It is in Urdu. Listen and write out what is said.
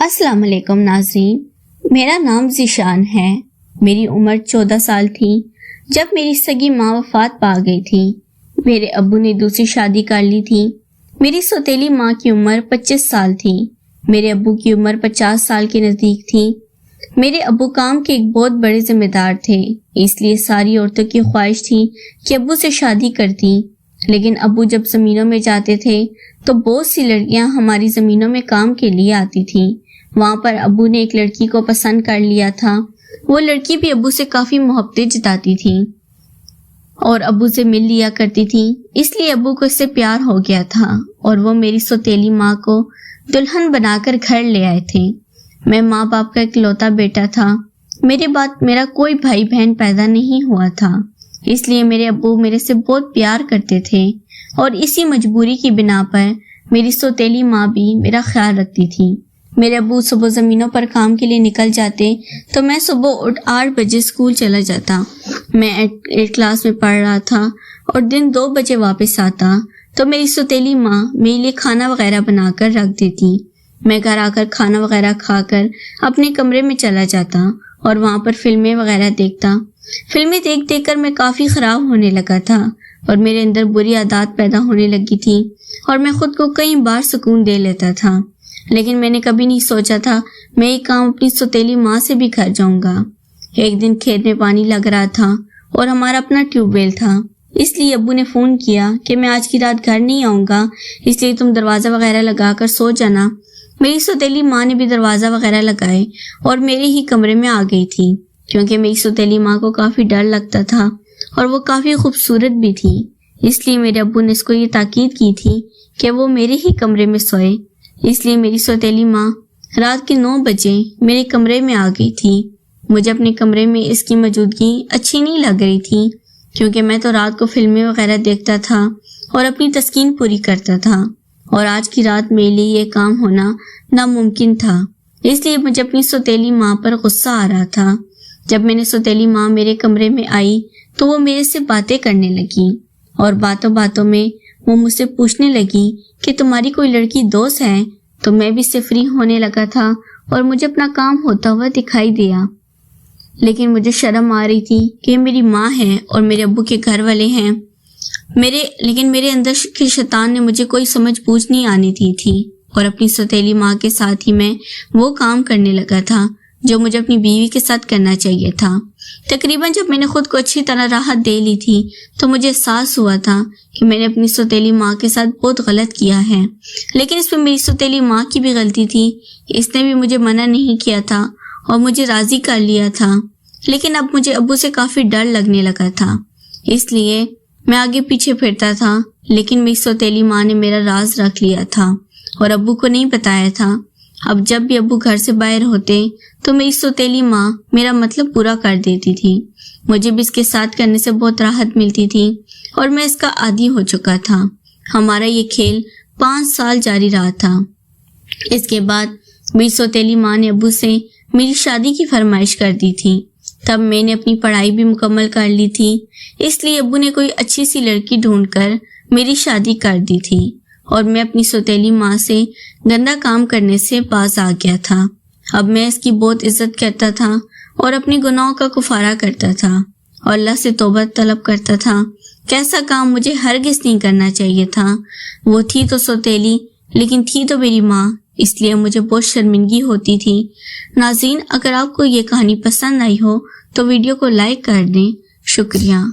السلام علیکم ناظرین، میرا نام ذیشان ہے۔ میری عمر 14 سال تھی جب میری سگی ماں وفات پا گئی تھی۔ میرے ابو نے دوسری شادی کر لی تھی۔ میری سوتیلی ماں کی عمر 25 سال تھی۔ میرے ابو کی عمر 50 سال کے نزدیک تھی۔ میرے ابو کام کے ایک بہت بڑے ذمہ دار تھے، اس لیے ساری عورتوں کی خواہش تھی کہ ابو سے شادی کرتی، لیکن ابو جب زمینوں میں جاتے تھے تو بہت سی لڑکیاں ہماری زمینوں میں کام کے لیے آتی تھیں۔ وہاں پر ابو نے ایک لڑکی کو پسند کر لیا تھا۔ وہ لڑکی بھی ابو سے کافی محبتیں جتاتی تھی اور ابو سے مل لیا کرتی تھی، اس لیے ابو کو اس سے پیار ہو گیا تھا اور وہ میری سوتیلی ماں کو دلہن بنا کر گھر لے آئے تھے۔ میں ماں باپ کا اکلوتا بیٹا تھا۔ میرے بعد میرا کوئی بھائی بہن پیدا نہیں ہوا تھا، اس لیے میرے ابو میرے سے بہت پیار کرتے تھے اور اسی مجبوری کی بنا پر میری سوتیلی ماں بھی میرا خیال رکھتی تھی۔ میرے ابو صبح زمینوں پر کام کے لیے نکل جاتے تو میں صبح 8 بجے اسکول چلا جاتا۔ میں 8 کلاس میں پڑھ رہا تھا اور دن 2 بجے واپس آتا تو میری سوتیلی ماں میرے لیے کھانا وغیرہ بنا کر رکھ دیتی۔ میں گھر آ کر کھانا وغیرہ کھا کر اپنے کمرے میں چلا جاتا اور وہاں پر فلمیں وغیرہ دیکھتا۔ فلمیں دیکھ دیکھ کر میں کافی خراب ہونے لگا تھا اور میرے اندر بری عادات پیدا ہونے لگی تھی اور میں خود کو کئی بار سکون دے لیتا تھا، لیکن میں نے کبھی نہیں سوچا تھا میں یہ کام اپنی سوتیلی ماں سے بھی کر جاؤں گا۔ ایک دن کھیت میں پانی لگ رہا تھا اور ہمارا اپنا ٹیوب ویل تھا، اس لیے ابو نے فون کیا کہ میں آج کی رات گھر نہیں آؤں گا، اس لیے تم دروازہ وغیرہ لگا کر سو جانا۔ میری سوتیلی ماں نے بھی دروازہ وغیرہ لگائے اور میرے ہی کمرے میں آ گئی تھی، کیونکہ میری سوتیلی ماں کو کافی ڈر لگتا تھا اور وہ کافی خوبصورت بھی تھی، اس لیے میرے ابو نے اس کو یہ تاکید کی تھی کہ وہ میرے ہی کمرے میں سوئے۔ اس لیے میری سوتیلی ماں رات کے 9 بجے میرے کمرے میں آ گئی تھی۔ مجھے اپنے کمرے میں اس کی موجودگی اچھی نہیں لگ رہی تھی، کیونکہ میں تو رات کو فلمیں وغیرہ دیکھتا تھا اور اپنی تسکین پوری کرتا تھا، اور آج کی رات میرے لیے یہ کام ہونا ناممکن تھا۔ اس لیے مجھے اپنی سوتیلی ماں پر غصہ آ رہا تھا۔ جب میں نے سوتیلی ماں میرے کمرے میں آئی تو وہ میرے سے باتیں کرنے لگی اور باتوں باتوں میں وہ مجھ سے پوچھنے لگی کہ تمہاری کوئی لڑکی دوست ہے؟ تو میں بھی اس سے فری ہونے لگا تھا اور مجھے اپنا کام ہوتا ہوا دکھائی دیا، لیکن مجھے شرم آ رہی تھی کہ میری ماں ہے اور میرے ابو کے گھر والے ہیں، لیکن میرے اندر کے شیطان نے مجھے کوئی سمجھ بوجھ نہیں آنے دی تھی اور اپنی سوتیلی ماں کے ساتھ ہی میں وہ کام کرنے لگا تھا جو مجھے اپنی بیوی کے ساتھ کرنا چاہیے تھا۔ تقریباً جب میں نے خود کو اچھی طرح راحت دے لی تھی تو مجھے احساس ہوا تھا کہ میں نے اپنی سوتیلی ماں کے ساتھ بہت غلط کیا ہے، لیکن اس میں میری سوتیلی ماں کی بھی غلطی تھی۔ اس نے بھی مجھے منع نہیں کیا تھا اور مجھے راضی کر لیا تھا، لیکن اب مجھے ابو سے کافی ڈر لگنے لگا تھا، اس لیے میں آگے پیچھے پھرتا تھا، لیکن میری سوتیلی ماں نے میرا راز رکھ لیا تھا اور ابو کو نہیں بتایا تھا۔ اب جب بھی ابو گھر سے باہر ہوتے تو میری سوتیلی ماں میرا مطلب پورا کر دیتی تھی۔ مجھے بھی اس کے ساتھ کرنے سے بہت راحت ملتی تھی اور میں اس کا عادی ہو چکا تھا۔ ہمارا یہ کھیل 5 سال جاری رہا تھا۔ اس کے بعد میری سوتیلی ماں نے ابو سے میری شادی کی فرمائش کر دی تھی۔ تب میں نے اپنی پڑھائی بھی مکمل کر لی تھی، اس لیے ابو نے کوئی اچھی سی لڑکی ڈھونڈ کر میری شادی کر دی تھی اور میں اپنی سوتیلی ماں سے گندا کام کرنے سے باز آ گیا تھا۔ اب میں اس کی بہت عزت کرتا تھا اور اپنی گناہوں کا کفارہ کرتا تھا اور اللہ سے توبہ طلب کرتا تھا۔ کیسا کام مجھے ہرگز نہیں کرنا چاہیے تھا۔ وہ تھی تو سوتیلی، لیکن تھی تو میری ماں، اس لیے مجھے بہت شرمندگی ہوتی تھی۔ ناظرین، اگر آپ کو یہ کہانی پسند آئی ہو تو ویڈیو کو لائک کر دیں۔ شکریہ۔